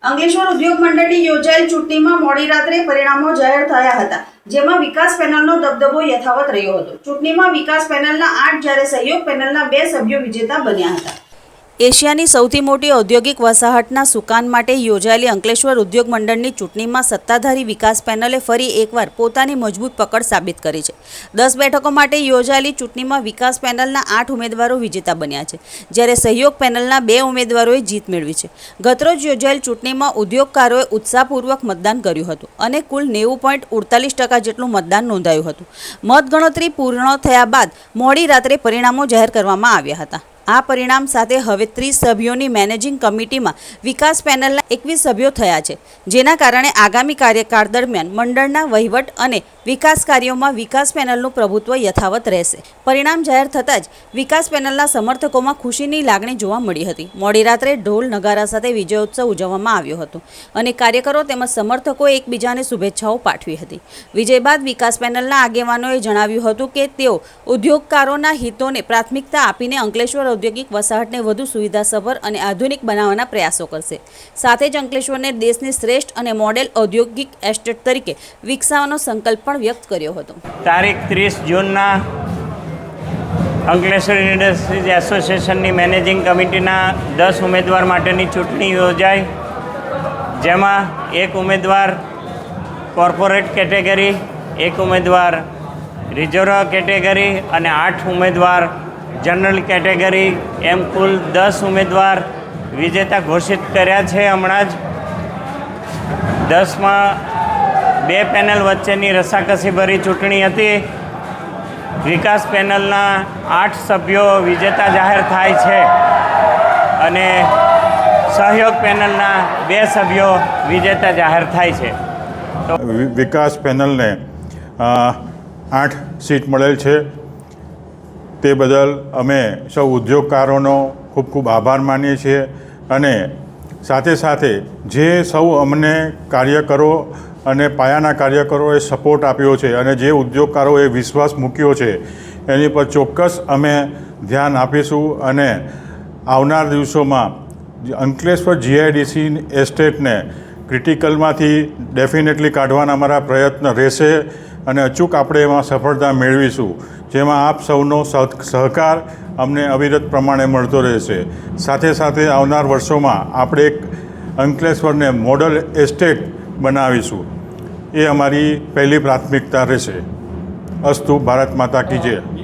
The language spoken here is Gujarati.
અંકલેશ્વર ઉદ્યોગ મંડળની યોજાયેલ ચૂંટણીમાં મોડી રાત્રે પરિણામો જાહેર થયા હતા, જેમાં વિકાસ પેનલનો દબદબો યથાવત રહ્યો હતો। ચૂંટણીમાં વિકાસ પેનલના 8 જ્યારે સહયોગ પેનલના 2 સભ્યો વિજેતા બન્યા હતા। એશિયાની સૌથી મોટી ઔદ્યોગિક વસાહતના સુકાન માટે યોજાયેલી અંકલેશ્વર ઉદ્યોગ મંડળની ચૂંટણીમાં સત્તાધારી વિકાસ પેનલે ફરી એકવાર પોતાની મજબૂત પકડ સાબિત કરી છે। 10 બેઠકો માટે યોજાયેલી ચૂંટણીમાં વિકાસ પેનલના 8 ઉમેદવારો વિજેતા બન્યા છે, જ્યારે સહયોગ પેનલના 2 ઉમેદવારોએ જીત મેળવી છે। ગતરોજ યોજાયેલ ચૂંટણીમાં ઉદ્યોગકારોએ ઉત્સાહપૂર્વક મતદાન કર્યું હતું અને કુલ 90.48% જેટલું મતદાન નોંધાયું હતું। મતગણતરી પૂર્ણ થયા બાદ મોડી રાત્રે પરિણામો જાહેર કરવામાં આવ્યા હતા। આ પરિણામ સાથે હવે 30 સભ્યોની મેનેજિંગ કમિટીમાં વિકાસ પેનલના 21 સભ્યો થયા છે, જેના કારણે આગામી કાર્યકાળ દરમિયાન મંડળના વહીવટ અને વિકાસ કાર્યોમાં વિકાસ પેનલનું પ્રભુત્વ યથાવત રહેશે। પરિણામ જાહેર થતાં જ વિકાસ પેનલના સમર્થકોમાં ખુશીની લાગણી જોવા મળી હતી। મોડી રાત્રે ઢોલ નગારા સાથે વિજયોત્સવ ઉજવવામાં આવ્યો હતો અને કાર્યકરો તેમજ સમર્થકોએ એકબીજાને શુભેચ્છાઓ પાઠવી હતી। વિજય બાદ વિકાસ પેનલના આગેવાનોએ જણાવ્યું હતું કે તેઓ ઉદ્યોગકારોના હિતોને પ્રાથમિકતા આપીને અંકલેશ્વર ઔદ્યોગિક વસાહતને વધુ સુવિધાસભર અને આધુનિક બનાવવાના પ્રયાસો કરશે। સાથે જ અંકલેશ્વરને દેશની શ્રેષ્ઠ અને મોડેલ ઔદ્યોગિક એસ્ટેટ તરીકે વિકસાવવાનો સંકલ્પ પણ વ્યક્ત કર્યો હતો। તારીખ 30 જૂનના અંકલેશ્વર ઇન્ડસ્ટ્રીઝ એસોસિએશનની મેનેજિંગ કમિટીના 10 ઉમેદવાર માટેની ચૂંટણી યોજાઈ, જેમાં 1 ઉમેદવાર કોર્પોરેટ કેટેગરી, 1 ઉમેદવાર રિઝર્વ કેટેગરી અને 8 ઉમેદવાર જનરલ કેટેગરી, એમ કુલ 10 ઉમેદવાર વિજેતા ઘોષિત કર્યા છે। હમણાં જ 10માં 2 પેનલ વચ્ચેની રસાકસીભરી ચૂંટણી હતી। વિકાસ પેનલના 8 સભ્યો વિજેતા જાહેર થાય છે અને સહયોગ પેનલના 2 સભ્યો વિજેતા જાહેર થાય છે। તો વિકાસ પેનલને 8 સીટ મળેલ છે, તે બદલ અમે સૌ ઉદ્યોગકારોનો ખૂબ ખૂબ આભાર માનીએ છીએ અને સાથે સાથે જે સૌ અમને કાર્યકરો અને પાયાના કાર્યકરોએ સપોર્ટ આપ્યો છે અને જે ઉદ્યોગકારોએ વિશ્વાસ મૂક્યો છે એની પર ચોક્કસ અમે ધ્યાન આપીશું અને આવનાર દિવસોમાં અંકલેશ્વર જીઆઈડીસી એસ્ટેટને ક્રિટિકલમાંથી ડેફિનેટલી કાઢવાના અમારા પ્રયત્ન રહેશે અને અચૂક આપણે એમાં સફળતા મેળવીશું, જેમાં આપ સૌનો સહકાર અમને અવિરત પ્રમાણે મળતો રહેશે। સાથે સાથે આવનાર વર્ષોમાં આપણે એક અંકલેશ્વરને મોડલ એસ્ટેટ બનાવીશું, એ અમારી પહેલી પ્રાથમિકતા રહેશે। અસ્તુ, ભારત માતા કી જય।